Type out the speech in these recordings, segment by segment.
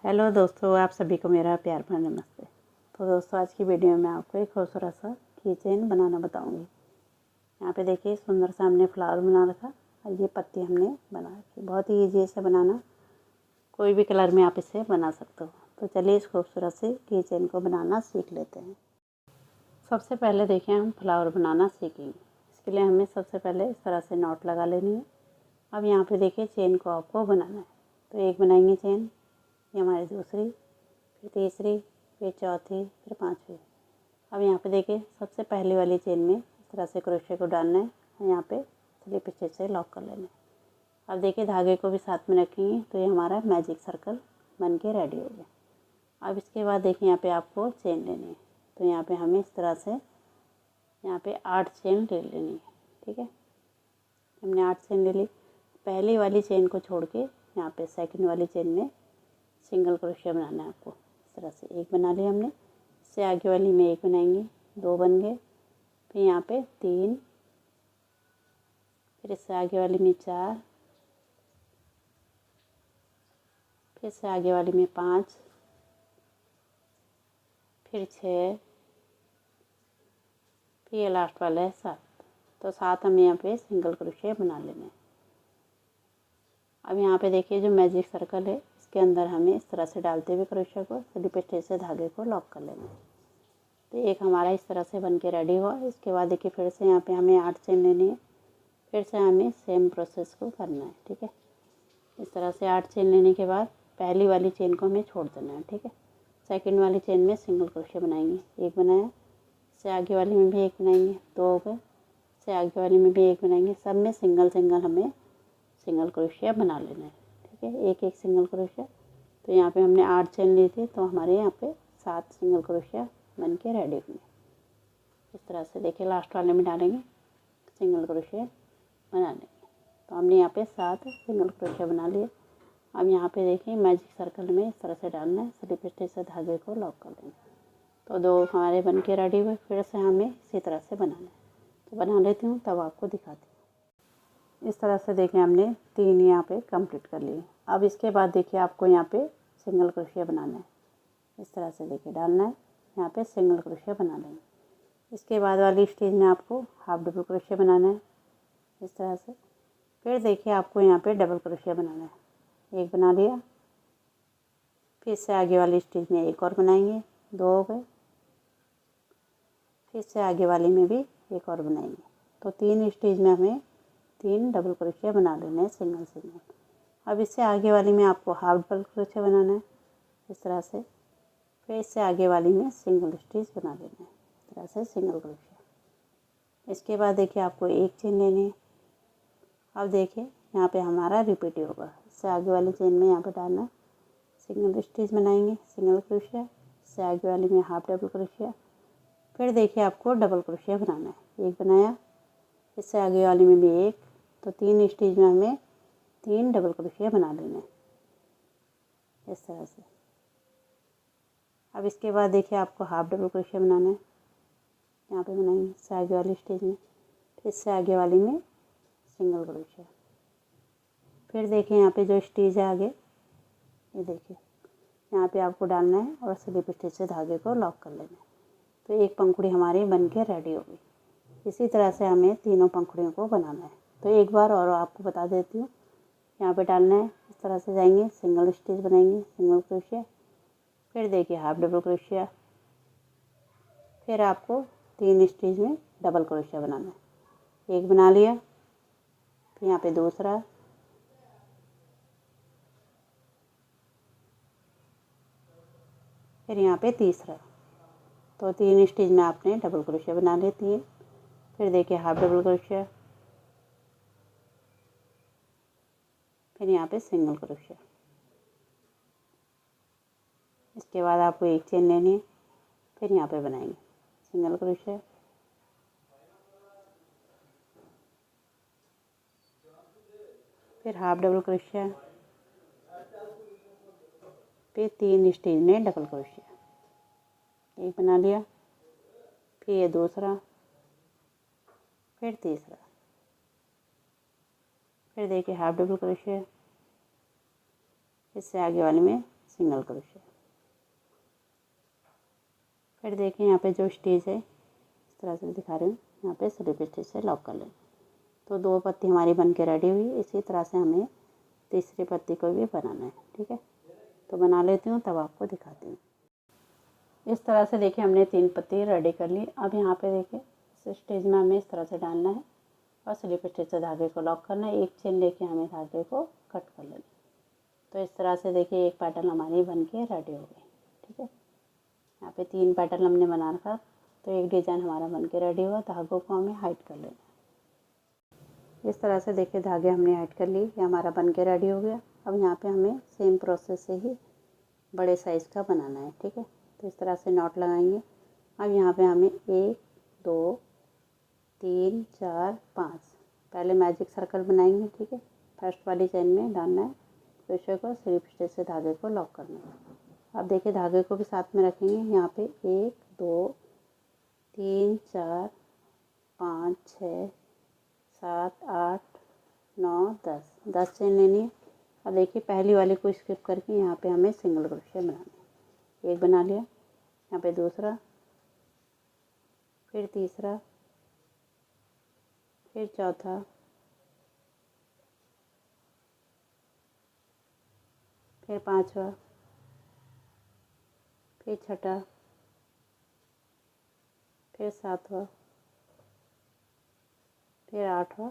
Hello दोस्तों, आप सभी को मेरा प्यार भरा नमस्ते। तो दोस्तों, आज की वीडियो में आपको एक खूबसूरत सा की चेन बनाना बताऊंगी। यहाँ पे देखिए, सुंदर सा हमने फ्लावर बना रखा और ये पत्ती हमने बना रखी। बहुत ही ईजी है इसे बनाना, कोई भी कलर में आप इसे बना सकते हो। तो चलिए इस खूबसूरत से की चेन को बनाना सीख लेते हैं। सबसे पहले देखिए, हम फ्लावर बनाना सीखेंगे। इसके लिए हमें सबसे पहले इस तरह से नॉट लगा लेनी है। अब यहाँ पे देखिए, चेन को आपको बनाना है। तो एक बनाएंगे चेन, ये हमारी दूसरी, फिर तीसरी, फिर चौथी, फिर पांचवी। अब यहाँ पे देखिए, सबसे पहली वाली चेन में इस तरह से क्रोशे को डालना है और यहाँ पे स्लिप स्टिच से लॉक कर लेना है। अब देखिए, धागे को भी साथ में रखेंगे तो ये हमारा मैजिक सर्कल बन के रेडी हो गया। अब इसके बाद देखिए, यहाँ पे आपको चेन लेनी है। तो यहाँ पे हमें इस तरह से यहाँ पे 8 चेन ले लेनी है। ठीक है, हमने 8 चेन ले ली। पहली वाली चेन को छोड़ के यहाँ पे सेकंड वाली चेन में सिंगल क्रोशिया बनाना है आपको। इस तरह से एक बना लिया हमने। इससे आगे वाली में एक बनाएंगे, 2 बन गए। फिर यहाँ पे 3, फिर इससे आगे वाली में 4, फिर इससे आगे वाली में 5, फिर 6, फिर ये लास्ट वाला है 7। तो 7 हमें यहाँ पे सिंगल क्रोशिया बना लेना है। अब यहाँ पे देखिए, जो मैजिक सर्कल है इसके अंदर हमें इस तरह से डालते हुए क्रोशिया को स्लिप स्टिच से धागे को लॉक कर लेना है। तो एक हमारा इस तरह से बन के रेडी हुआ। इसके बाद देखिए, फिर से यहाँ पे हमें 8 चेन लेनी है। फिर से हमें सेम प्रोसेस को करना है। ठीक है, इस तरह से 8 चेन लेने के बाद पहली वाली चेन को हमें छोड़ देना है। ठीक है, सेकंड वाली चेन में सिंगल क्रोशिया बनाएंगे, एक बनाया। इससे आगे वाली में भी एक बनाएंगे, 2 हो गए। इससे आगे वाली में भी एक बनाएंगे। सब में सिंगल सिंगल हमें सिंगल क्रोशिया बना लेना है। ठीक है, एक एक सिंगल क्रोशिया। तो यहाँ पे हमने 8 चेन ली थी, तो हमारे यहाँ पे 7 सिंगल क्रोशिया बन के रेडी हुए। इस तरह से देखिए, लास्ट वाले में डालेंगे सिंगल क्रोशिया बना लेंगे। तो हमने यहाँ पे 7 सिंगल क्रोशिया बना लिए। अब यहाँ पे देखिए, मैजिक सर्कल में इस तरह से डालना है, स्लिप स्टिच से धागे को लॉक कर देना है। तो 2 हमारे बन के रेडी हुए। फिर से हमें इसी तरह से बनाना है। तो बना लेती हूँ, तब आपको दिखाती हूँ। इस तरह से देखिए, हमने 3 यहाँ पे कंप्लीट कर लिए। अब इसके बाद देखिए, आपको यहाँ पे सिंगल क्रोशिया बनाना है। इस तरह से देखिए, डालना है, यहाँ पे सिंगल क्रोशिया बना लेंगे। इसके बाद वाली स्टेज में आपको हाफ डबल क्रोशिया बनाना है, इस तरह से। फिर देखिए, आपको यहाँ पे डबल क्रोशिया बनाना है, एक बना लिया। फिर से आगे वाली स्टेज में एक और बनाएंगे, 2 हो गए। फिर से आगे वाली में भी एक और बनाएंगे। तो 3 स्टेज में हमें 3 डबल क्रोशिया बना लेना है, सिंगल सिंगल। अब इससे आगे वाली में आपको हाफ डबल क्रोशिया बनाना है, इस तरह से। फिर इससे आगे वाली में सिंगल स्टिच बना लेना है, इस तरह से सिंगल क्रोशिया। इसके बाद देखिए, आपको एक चेन लेनी है। अब देखिए, यहाँ पे हमारा रिपीट होगा। इससे आगे वाली चेन में यहाँ पे डालना, सिंगल स्टिच बनाएंगे, सिंगल क्रोशिया। इससे आगे वाली में हाफ डबल क्रोशिया। फिर देखिए, आपको डबल क्रोशिया बनाना है, एक बनाया। इससे आगे वाली में भी एक। तो 3 स्टिच में हमें 3 डबल क्रोशिया बना लेना है, इस तरह से। अब इसके बाद देखिए, आपको हाफ डबल क्रोशिया बनाना है, यहाँ पे बनाएंगे इससे आगे वाली स्टेज में। फिर इससे आगे वाली में सिंगल क्रोशिया। फिर देखिए, यहाँ पे जो स्टेज है आगे, ये देखिए, यहाँ पे आपको डालना है और स्लिप स्टिच से धागे को लॉक कर लेना है। तो एक पंखुड़ी हमारी बन के रेडी हो गई। इसी तरह से हमें तीनों पंखुड़ियों को बनाना है। तो एक बार और आपको बता देती हूँ, यहाँ पे डालना है, इस तरह से जाएंगे, सिंगल स्टिच बनाएंगे, सिंगल क्रोशिया। फिर देखिए, हाफ डबल क्रोशिया। फिर आपको 3 स्टिच में डबल क्रोशिया बनाना है, एक बना लिया। फिर यहाँ पे दूसरा, फिर यहाँ पे तीसरा। तो 3 स्टिच में आपने डबल क्रोशिया बना लिए 3। फिर देखिए, हाफ डबल क्रोशिया। फिर यहाँ पे सिंगल क्रोशिया। इसके बाद आपको एक चेन लेनी है। फिर यहाँ पे बनाएंगे सिंगल क्रोशिया। फिर हाफ डबल क्रोशिया। फिर 3 स्टिच में डबल क्रोशिया, एक बना लिया। फिर ये दूसरा, फिर तीसरा। फिर देखिए, हाफ डबल क्रोशिया। इससे आगे वाले में सिंगल क्रोशिया। फिर देखिए यहाँ पे जो स्टिच है इस तरह से दिखा रही हूँ, यहाँ पे स्लिप स्टिच से लॉक कर लें। तो 2 पत्ती हमारी बन के रेडी हुई। इसी तरह से हमें तीसरी पत्ती को भी बनाना है, ठीक है। तो बना लेती हूँ तब आपको दिखाती हूँ। इस तरह से देखिए हमने 3 पत्ती रेडी कर ली। अब यहाँ पे देखिए इस स्टिच में हमें इस तरह से डालना है और स्लिप स्टिच से धागे को लॉक करना है। एक चेन लेके हमें धागे को कट कर लेना। तो इस तरह से देखिए एक पैटर्न हमारी बन के रेडी हो गई, ठीक है। यहाँ पे 3 पैटर्न हमने बना रखा, तो एक डिज़ाइन हमारा बन के रेडी हुआ। धागों को हमें हाइड कर लेना। इस तरह से देखिए धागे हमने हाइड कर लिए, ये हमारा बन के रेडी हो गया। अब यहाँ पे हमें सेम प्रोसेस से ही बड़े साइज़ का बनाना है, ठीक है। तो इस तरह से नॉट लगाएंगे। अब यहाँ पे हमें 1 2 3 4 5 पहले मैजिक सर्कल बनाएंगे, ठीक है। फर्स्ट वाली चेन में डालना है क्रोशे को, स्लिप स्टिच से धागे को लॉक करना है। अब देखिए धागे को भी साथ में रखेंगे। यहाँ पे 1 2 3 4 5 6 7 8 9 10 चेन लेनी है। अब देखिए पहली वाली को स्किप करके यहाँ पे हमें सिंगल क्रोशिया बनाना है। एक बना लिया, यहाँ पे दूसरा, फिर तीसरा, फिर चौथा, फिर पांचवा, फिर छठा, फिर सातवां, फिर आठवां,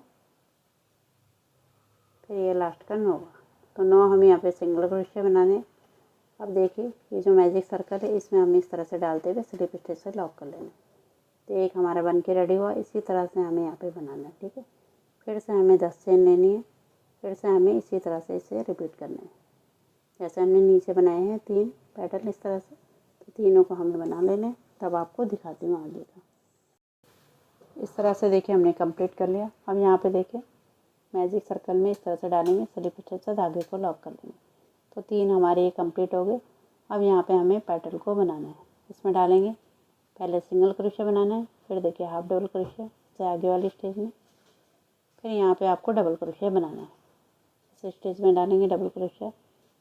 फिर ये लास्ट का 9वां। तो 9 हमें यहाँ पे सिंगल क्रोशिया बनाने। अब देखिए ये जो मैजिक सर्कल है इसमें हम इस तरह से डालते हुए स्लिप स्टिच से लॉक कर लेना। तो एक हमारा बन के रेडी हुआ। इसी तरह से हमें यहाँ पे बनाना है, ठीक है। फिर से हमें 10 चेन लेनी है। फिर से हमें इसी तरह से इसे रिपीट करना है। जैसे हमने नीचे बनाए हैं 3 पैटर्न इस तरह से, तो तीनों को हमें बना लेना। तब आपको दिखाती हूँ आगे का। इस तरह से देखिए हमने कंप्लीट कर लिया। अब यहाँ पे देखिए मैजिक सर्कल में इस तरह से डालेंगे, स्लिप स्टिच से धागे को लॉक कर लेंगे। तो 3 हमारे ये कंप्लीट हो गए। अब यहाँ पे हमें पैटर्न को बनाना है। इसमें डालेंगे पहले सिंगल क्रोशिया बनाना है, फिर देखिए हाफ डबल क्रोशिया से आगे वाली स्टेज में, फिर यहाँ पे आपको डबल क्रोशिया बनाना है। इस स्टेज में डालेंगे डबल क्रोशिया,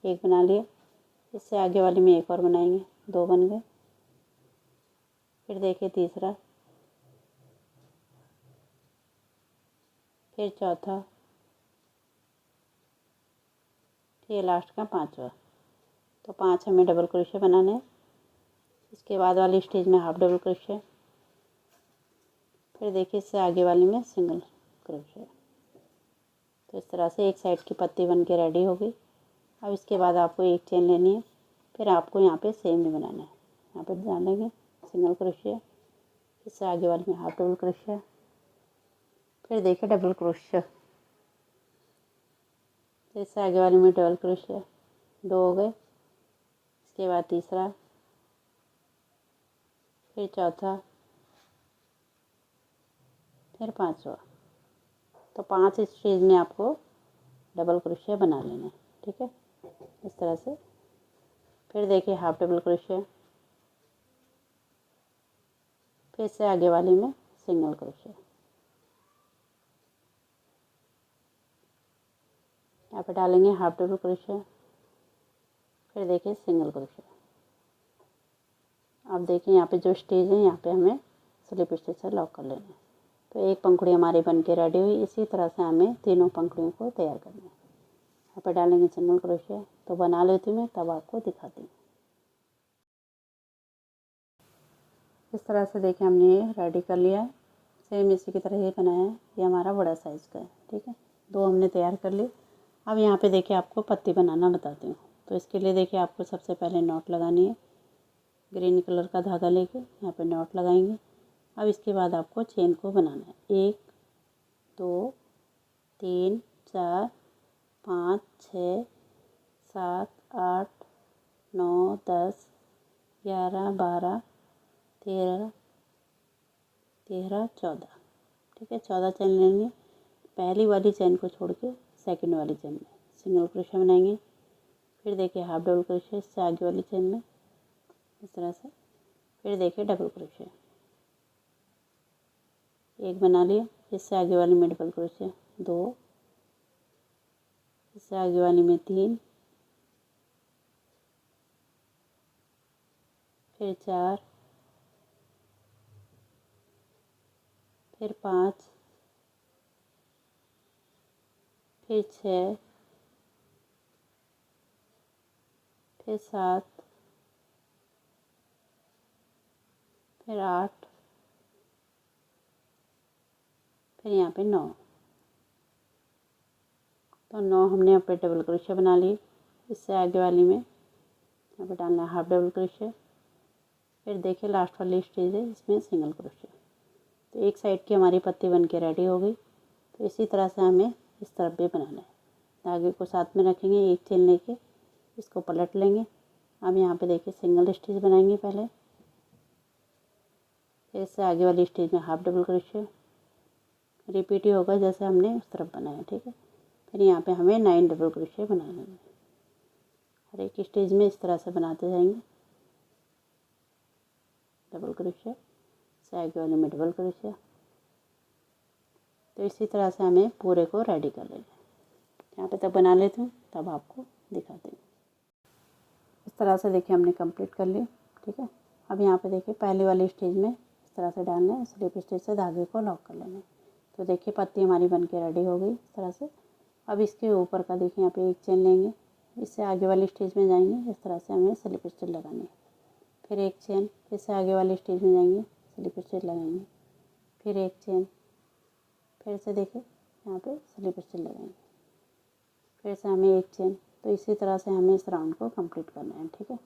एक बना लिया। इससे आगे वाली में एक और बनाएंगे, 2 बन गए। फिर देखिए तीसरा, फिर चौथा, फिर लास्ट का 5वां। तो 5 हमें डबल क्रोशिया बनाना है। इसके बाद वाली स्टेज में हाफ डबल क्रोशिया, फिर देखिए इससे आगे वाली में सिंगल क्रोशिया। तो इस तरह से एक साइड की पत्ती बन के रेडी हो गई। अब इसके बाद आपको एक चेन लेनी है। फिर आपको यहाँ पे सेम ही बनाना है। यहाँ पे डालेंगे सिंगल क्रोशिया, इससे आगे वाली में हाफ डबल क्रोशिया, फिर देखिए डबल क्रोशिया, इससे आगे वाली में डबल क्रोशिया, 2 हो गए। इसके बाद तीसरा, फिर चौथा, फिर 5वां। तो 5 स्टेज में आपको डबल क्रोशिया बना लेना है, ठीक है, इस तरह से। फिर देखिए हाफ डबल क्रोशिया, फिर से आगे वाली में सिंगल क्रोशिया। यहाँ पे डालेंगे हाफ डबल क्रोशिया, फिर देखिए सिंगल क्रोशिया। अब देखिए यहाँ पे जो स्टेज है यहाँ पे हमें स्लिप स्टिच से लॉक कर लेना है। तो एक पंखुड़ी हमारी बन के रेडी हुई। इसी तरह से हमें तीनों पंखुड़ियों को तैयार करना है। यहाँ पे डालेंगे सिंगल क्रोशिया। तो बना लेती हूँ मैं, तब आपको दिखाती हूँ। इस तरह से देखिए हमने ये रेडी कर लिया है। सेम इसी की तरह ये बनाया है। ये हमारा बड़ा साइज़ का है, ठीक है। 2 हमने तैयार कर ली। अब यहाँ पे देखिए आपको पत्ती बनाना बताती हूँ। तो इसके लिए देखिए आपको सबसे पहले नॉट लगानी है। ग्रीन कलर का धागा लेके यहाँ पे नॉट लगाएंगे। अब इसके बाद आपको चेन को बनाना है। 1 2 3 4 5 6 7 8 9 10 11 12 13 14, ठीक है। 14 चेन लेंगे। पहली वाली चेन को छोड़ के सेकंड वाली चेन में सिंगल क्रोशिया बनाएंगे। फिर देखिए हाफ डबल क्रोशिया इससे आगे वाली चेन में इस तरह से। फिर देखिए डबल क्रोशिया, एक बना लिया। इससे आगे वाली में डबल क्रोशिया, 2, इससे आगे वाली में 3, फिर 4, फिर 5, फिर 6, फिर 7, फिर 8, फिर यहाँ पे 9। तो 9 हमने यहाँ पे डबल क्रोशिया बना ली। इससे आगे वाली में यहाँ पे डालना है हाफ डबल क्रोशिया। फिर देखिए लास्ट वाली स्टेज है, इसमें सिंगल क्रोशिया। तो एक साइड की हमारी पत्ती बन के रेडी हो गई। तो इसी तरह से हमें इस तरफ भी बनाना है। धागे को साथ में रखेंगे, एक चेन लेके इसको पलट लेंगे। अब यहाँ पे देखिए सिंगल स्टिच बनाएंगे पहले, फिर इससे आगे वाली स्टिच में हाफ डबल क्रोशिया। रिपीट ही होगा जैसे हमने उस तरफ बनाया, ठीक है। फिर यहाँ पे हमें 9 डबल क्रोशिया बनाने हैं। हर एक स्टेज में इस तरह से बनाते जाएंगे, डबल क्रोशिया से आगे वाले में डबल क्रोशिया। तो इसी तरह से हमें पूरे को रेडी कर लेना है। यहाँ पे तब बना लेती हूँ, तब आपको दिखाती हूँ। इस तरह से देखिए हमने कंप्लीट कर लिया, ठीक है। अब यहाँ पे देखिए पहले वाली स्टेज में इस तरह से डालना है, स्लिप स्टिच से धागे को लॉक कर लेना है। तो देखिए पत्ती हमारी बन के रेडी हो गई इस तरह से। अब इसके ऊपर का देखिए यहाँ पे एक चेन लेंगे, इससे आगे वाली स्टेज में जाएंगे। इस तरह से हमें स्लिप स्टिच लगानी है। फिर एक चेन, इससे आगे वाली स्टेज में जाएंगे, स्लिप स्टिच लगाएंगे। फिर एक चेन, फिर से देखिए यहाँ पे स्लिप स्टिच लगाएंगे। फिर से हमें एक चेन। तो इसी तरह से हमें इस राउंड को कंप्लीट करना है, ठीक है।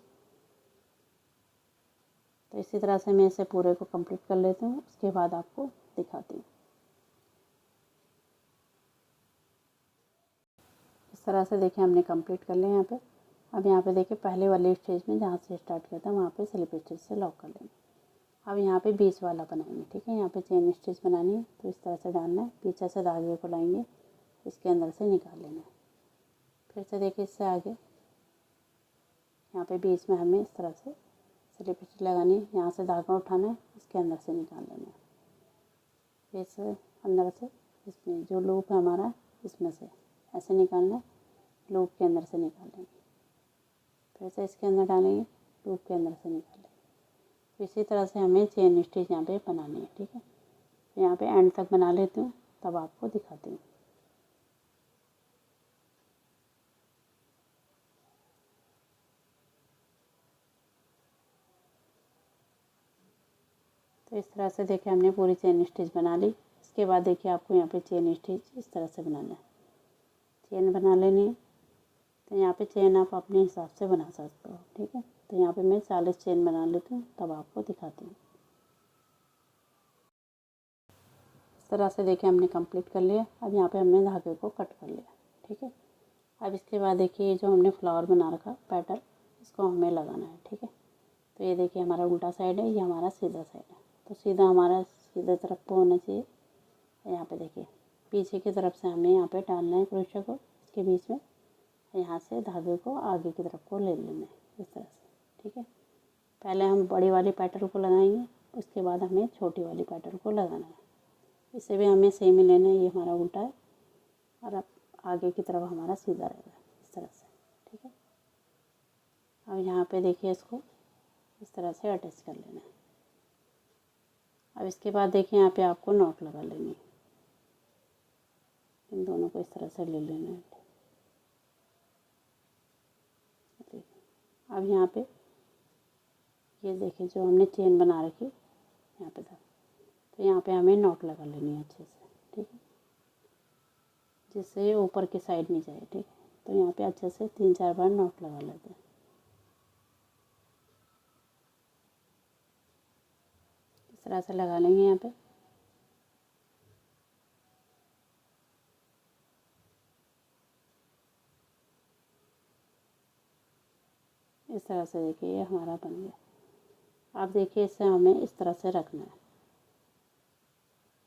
तो इसी तरह से मैं इसे पूरे को कंप्लीट कर लेती हूँ, उसके बाद आपको दिखाती हूँ। इस तरह से देखिए हमने कंप्लीट कर लिया यहाँ पे। अब यहाँ पे देखिए पहले वाले स्टेज में जहाँ से स्टार्ट किया था वहाँ पे स्लिप स्टिच से लॉक कर लेंगे। अब यहाँ पे बीच वाला बनाएंगे, ठीक है। यहाँ पे चेन स्टिच बनानी है, तो इस तरह से डालना है। पीछे से धागे को लाएंगे, इसके अंदर से निकाल लेना है। फिर से देखिए इससे आगे यहाँ पे बीच में हमें इस तरह से स्लिप स्टिच लगानी है। यहाँ से धागा उठाना है, इसके अंदर से निकाल लेना है। फिर से अंदर से इसमें जो लूप है हमारा, इसमें से ऐसे निकालना है, लूप के अंदर से निकाल लेंगे। फिर से इसके अंदर डालेंगे, लूप के अंदर से निकालेंगे। तो इसी तरह से हमें चेन स्टिच यहाँ पे बनानी है, ठीक है। तो यहाँ पे एंड तक बना लेती हूँ, तब आपको दिखाती हूँ। तो इस तरह से देखिए हमने पूरी चेन स्टिच बना ली। इसके बाद देखिए आपको यहाँ पे चेन स्टिच इस तरह से बनाना है। चेन बना लेनी है। तो यहाँ पे चेन आप अपने हिसाब से बना सकते हो, ठीक है। तो यहाँ पे मैं 40 चेन बना लेती हूँ, तब आपको दिखाती हूँ। इस तरह से देखिए हमने कंप्लीट कर लिया। अब यहाँ पे हमने धागे को कट कर लिया, ठीक है। अब इसके बाद देखिए जो हमने फ्लावर बना रखा पैटर्न, इसको हमें लगाना है, ठीक है। तो ये देखिए हमारा उल्टा साइड है, ये हमारा सीधा साइड है। तो सीधा हमारा सीधे तरफ को होना चाहिए। यहाँ पे देखिए पीछे की तरफ से हमें यहाँ पे डालना है क्रोशिया को, इसके बीच में। यहाँ से धागे को आगे की तरफ को ले लेना है इस तरह से, ठीक है। पहले हम बड़ी वाली पैटर्न को लगाएंगे, उसके बाद हमें छोटी वाली पैटर्न को लगाना है। इसे भी हमें सेम ही लेना है। ये हमारा उल्टा है और अब आगे की तरफ हमारा सीधा रहेगा इस तरह से, ठीक है। अब यहाँ पे देखिए इसको इस तरह से अटैच कर लेना है। अब इसके बाद देखिए यहाँ पे आपको नॉट लगा लेनी है। इन दोनों को इस तरह से ले लेना है। अब यहाँ पे ये देखिए जो हमने चेन बना रखी यहाँ पे था, तो यहाँ पे हमें नॉट लगा लेनी है अच्छे से, ठीक है, जिससे ये ऊपर की साइड नहीं जाए, ठीक है। तो यहाँ पे अच्छे से 3-4 बार नॉट लगा लेते हैं। इस तरह से लगा लेंगे यहाँ पे। इस तरह से देखिए ये हमारा बन गया। अब देखिए इसे हमें इस तरह से रखना है।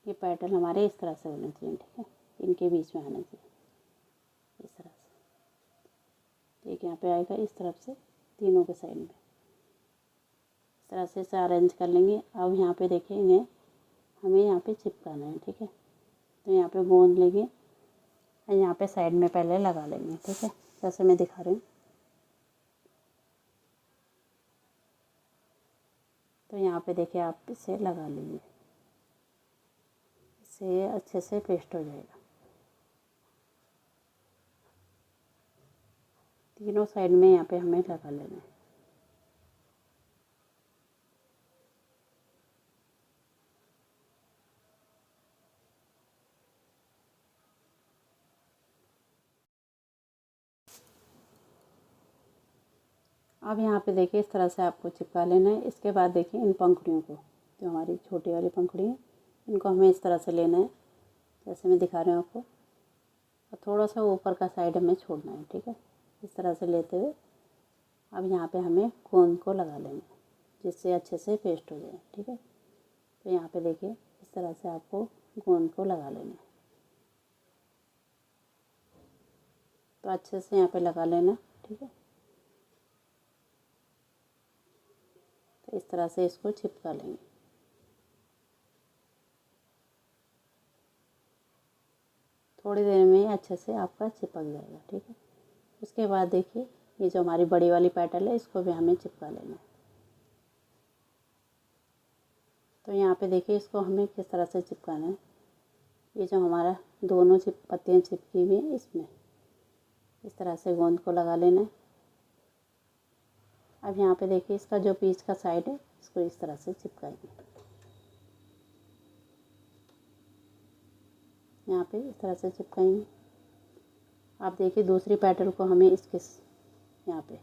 ये पैटर्न हमारे इस तरह से होना चाहिए, ठीक है। इनके बीच में आना चाहिए इस तरह से। एक यहाँ पे आएगा इस तरफ से, तीनों के साइड में इस तरह से इसे अरेंज कर लेंगे। अब यहाँ पे देखिए इन्हें हमें यहाँ पे चिपकाना है, ठीक है। तो यहाँ पे गोंद लेंगे और यहाँ पे साइड में पहले लगा लेंगे, ठीक है, जैसे मैं दिखा रही हूँ। तो यहाँ पे देखिए आप इसे लगा लीजिए, इससे अच्छे से पेस्ट हो जाएगा। तीनों साइड में यहाँ पे हमें लगा लेना है। अब यहाँ पे देखिए इस तरह से आपको चिपका लेना है। इसके बाद देखिए इन पंखुड़ियों को, जो हमारी छोटी वाली पंखुड़ी है, इनको हमें इस तरह से लेना है जैसे मैं दिखा रही हूँ आपको, और थोड़ा सा ऊपर का साइड हमें छोड़ना है। ठीक है, इस तरह से लेते हुए अब यहाँ पे हमें गोंद को लगा लेना है जिससे अच्छे से पेस्ट हो जाए। ठीक है, तो यहाँ पे देखिए इस तरह से आपको गोंद को लगा लेना है। तो अच्छे से यहाँ पे लगा लेना। ठीक है, तो इस तरह से इसको चिपका लेंगे। थोड़ी देर में अच्छे से आपका चिपक जाएगा। ठीक है, उसके बाद देखिए ये जो हमारी बड़ी वाली पेटल है इसको भी हमें चिपका लेना है। तो यहाँ पे देखिए इसको हमें किस तरह से चिपकाना है। ये जो हमारा दोनों पत्तियाँ चिपकी हुई हैं इसमें इस तरह से गोंद को लगा लेना है। अब यहाँ पे देखिए इसका जो बीच का साइड है इसको इस तरह से चिपकाएंगे। यहाँ पे इस तरह से चिपकाएंगे। आप देखिए दूसरी पेटल को हमें इसके यहाँ पे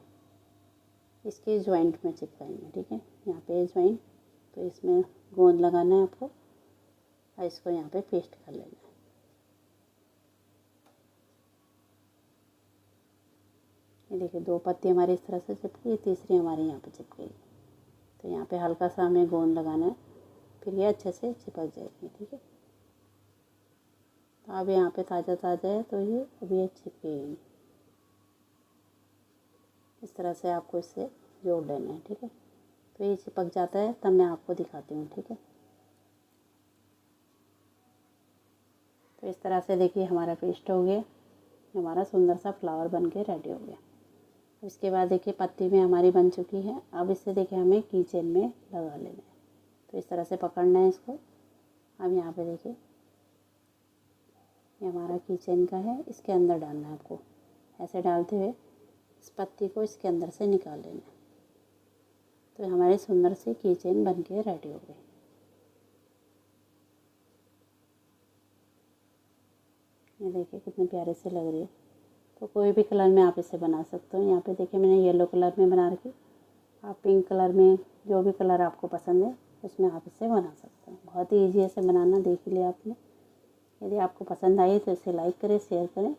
इसके जॉइंट में चिपकाएंगे। ठीक है, यहाँ पे जॉइंट, तो इसमें गोंद लगाना है आपको और इसको यहाँ पे पेस्ट कर लेना है। ये देखिए दो पत्ती हमारी इस तरह से चिपकी, तीसरी हमारी यहाँ पे चिपक गई। तो यहाँ पे हल्का सा हमें गोंद लगाना है, फिर ये अच्छे से चिपक जाएगी। ठीक है, तो अब यहाँ पे ताज़ा ताज़ा है तो ये अभी ये चिपकेगी। इस तरह से आपको इससे जोड़ लेना है। ठीक है, तो ये चिपक जाता है तब मैं आपको दिखाती हूँ। ठीक है, तो इस तरह से देखिए हमारा पेस्ट हो गया, हमारा सुंदर सा फ्लावर बन के रेडी हो गया। इसके बाद देखिए पत्ती में हमारी बन चुकी है। अब इससे देखिए हमें की चेन में लगा लेना है। तो इस तरह से पकड़ना है इसको। अब यहाँ पे देखिए ये हमारा की चेन का है, इसके अंदर डालना है आपको। ऐसे डालते हुए इस पत्ती को इसके अंदर से निकाल लेना है। तो हमारी सुंदर सी की चेन बन के रेडी हो गई। ये देखिए कितने प्यारे से लग रही है। तो कोई भी कलर में आप इसे बना सकते हो। यहाँ पे देखिए मैंने येलो कलर में बना रखी, आप पिंक कलर में, जो भी कलर आपको पसंद है उसमें आप इसे बना सकते हैं। बहुत ही ईजी है इसे बनाना, देख लिया आपने। यदि आपको पसंद आई तो इसे लाइक करें, शेयर करें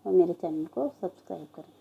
और मेरे चैनल को सब्सक्राइब करें।